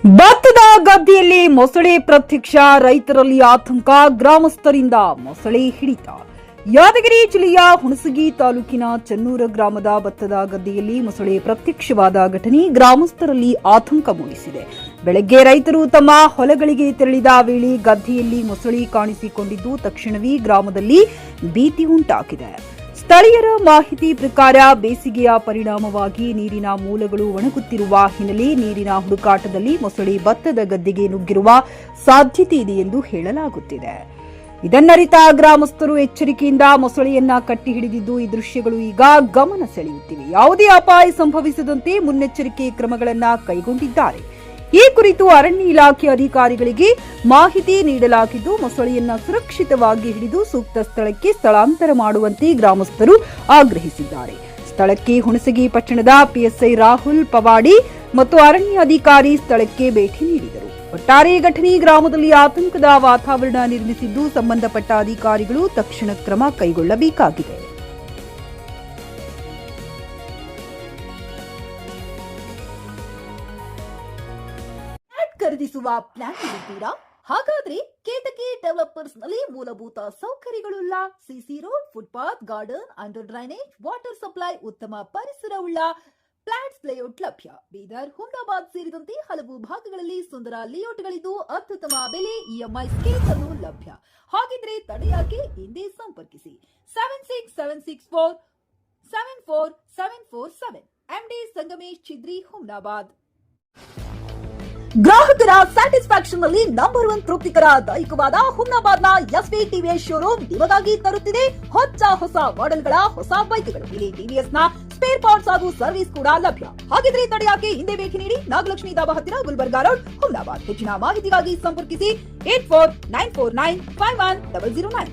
ಭತ್ತದ ಗದ್ದೆಯಲ್ಲಿ ಮೊಸಳೆ ಪ್ರತ್ಯಕ್ಷ, ರೈತರಲ್ಲಿ ಆತಂಕ, ಗ್ರಾಮಸ್ಥರಿಂದ ಮೊಸಳೆ ಹಿಡಿತ. ಯಾದಗಿರಿ ಜಿಲ್ಲೆಯ ಹುಣಸಗಿ ತಾಲೂಕಿನ ಚನ್ನೂರ ಗ್ರಾಮದ ಭತ್ತದ ಗದ್ದೆಯಲ್ಲಿ ಮೊಸಳೆ ಪ್ರತ್ಯಕ್ಷವಾದ ಘಟನೆ ಗ್ರಾಮಸ್ಥರಲ್ಲಿ ಆತಂಕ ಮೂಡಿಸಿದೆ. ಬೆಳಗ್ಗೆ ರೈತರು ತಮ್ಮ ಹೊಲಗಳಿಗೆ ತೆರಳಿದ ವೇಳೆ ಗದ್ದೆಯಲ್ಲಿ ಮೊಸಳೆ ಕಾಣಿಸಿಕೊಂಡಿದ್ದು ತಕ್ಷಣವೇ ಗ್ರಾಮದಲ್ಲಿ ಭೀತಿ ಉಂಟಾಗಿದೆ. ಸ್ಥಳೀಯರ ಮಾಹಿತಿ ಪ್ರಕಾರ ಬೇಸಿಗೆಯ ಪರಿಣಾಮವಾಗಿ ನೀರಿನ ಮೂಲಗಳು ಒಣಗುತ್ತಿರುವ ಹಿನ್ನೆಲೆ ನೀರಿನ ಹುಡುಕಾಟದಲ್ಲಿ ಮೊಸಳೆ ಭತ್ತದ ಗದ್ದೆಗೆ ನುಗ್ಗಿರುವ ಸಾಧ್ಯತೆ ಇದೆ ಎಂದು ಹೇಳಲಾಗುತ್ತಿದೆ. ಇದನ್ನರಿತ ಗ್ರಾಮಸ್ಥರು ಎಚ್ಚರಿಕೆಯಿಂದ ಮೊಸಳೆಯನ್ನ ಕಟ್ಟಿ ಹಿಡಿದಿದ್ದು ಈ ದೃಶ್ಯಗಳು ಈಗ ಗಮನ ಸೆಳೆಯುತ್ತಿವೆ. ಯಾವುದೇ ಅಪಾಯ ಸಂಭವಿಸದಂತೆ ಮುನ್ನೆಚ್ಚರಿಕೆ ಕ್ರಮಗಳನ್ನು ಕೈಗೊಂಡಿದ್ದಾರೆ. ಈ ಕುರಿತು ಅರಣ್ಯ ಇಲಾಖೆ ಅಧಿಕಾರಿಗಳಿಗೆ ಮಾಹಿತಿ ನೀಡಲಾಗಿದ್ದು ಮೊಸಳೆಯನ್ನ ಸುರಕ್ಷಿತವಾಗಿ ಹಿಡಿದು ಸೂಕ್ತ ಸ್ಥಳಕ್ಕೆ ಸ್ಥಳಾಂತರ ಮಾಡುವಂತೆ ಗ್ರಾಮಸ್ಥರು ಆಗ್ರಹಿಸಿದ್ದಾರೆ. ಸ್ಥಳಕ್ಕೆ ಹುಣಸಗಿ ಪಟ್ಟಣದ ಪಿಎಸ್ಐ ರಾಹುಲ್ ಪವಾಡಿ ಮತ್ತು ಅರಣ್ಯ ಅಧಿಕಾರಿ ಸ್ಥಳಕ್ಕೆ ಭೇಟಿ ನೀಡಿದರು. ಒಟ್ಟಾರೆ ಘಟನೆ ಗ್ರಾಮದಲ್ಲಿ ಆತಂಕದ ವಾತಾವರಣ ನಿರ್ಮಿಸಿದ್ದು ಸಂಬಂಧಪಟ್ಟ ಅಧಿಕಾರಿಗಳು ತಕ್ಷಣ ಕ್ರಮ ಕೈಗೊಳ್ಳಬೇಕಾಗಿದೆ. ಖರೀದಿಸುವ ಪ್ಲಾನ್ ಇದ್ದೀರಾ? ಹಾಗಾದ್ರೆ ಕೇತಕಿ ಡೆವಲಪರ್ಸ್ ನಲ್ಲಿ ಮೂಲಭೂತ ಸೌಕರ್ಯಗಳುಳ್ಳ CC road, footpath, garden, under drainage, water supply, ಉತ್ತಮ ಪರಿಸರವುಳ್ಳ ಫ್ಲಾಟ್ಸ್ ಲೇಔಟ್ ಲಭ್ಯ. ಬೀದರ್, ಹುಮ್ನಾಬಾದ್ ಸೇರಿದಂತೆ ಹಲವು ಭಾಗಗಳಲ್ಲಿ ಸುಂದರ ಲೇಔಟ್ಗಳಿದ್ದು ಅತ್ಯುತ್ತಮ ಬೆಲೆ, ಇಎಂಐ ಸ್ಕೀಮ್ಸ್ ಅನ್ನು ಲಭ್ಯ. ಹಾಗಿದ್ರೆ ತಡೆಯಾಕೆ? ಹಿಂದೆ ಸಂಪರ್ಕಿಸಿ 7676474747 ಎಂಡಿ ಸಂಗಮೇಶ್ ಚಿದ್ರಿ, ಹುಮ್ನಾಬಾದ್. ಗ್ರಾಹಕರ ಸ್ಯಾಟಿಸ್ಫ್ಯಾಕ್ಷನ್ ನಲ್ಲಿ ನಂಬರ್ 1 ತೃಪ್ತಿಕರ ದೈಹಿಕವಾದ ಹುಮ್ನಾಬಾದ್ನ ಎಸ್ವಿ ಟಿವಿಎಸ್ ಶೋರೂಮ್ ನಿಮಗಾಗಿ ತರುತ್ತಿದೆ ಹೊಸ ಮಾಡೆಲ್ಗಳ ಹೊಸ ಬೈಕ್ಗಳು. ಇಲ್ಲಿ ಟಿವಿಎಸ್ ನ ಸ್ಪೇರ್ ಪಾರ್ಟ್ಸ್ ಹಾಗೂ ಸರ್ವಿಸ್ ಕೂಡ ಲಭ್ಯ. ಹಾಗಿದ್ರೆ ತಡೆಯಾಕೆ? ಹಿಂದೆ ಭೇಟಿ ನೀಡಿ. ನಾಗಲಕ್ಷ್ಮಿ ದಾಬಾ ಹತ್ತಿರ, ಗುಲ್ಬರ್ಗಾ ರೋಡ್, ಹುಮ್ನಾಬಾದ್. ಹೆಚ್ಚಿನ ಮಾಹಿತಿಗಾಗಿ ಸಂಪರ್ಕಿಸಿ 8494951009.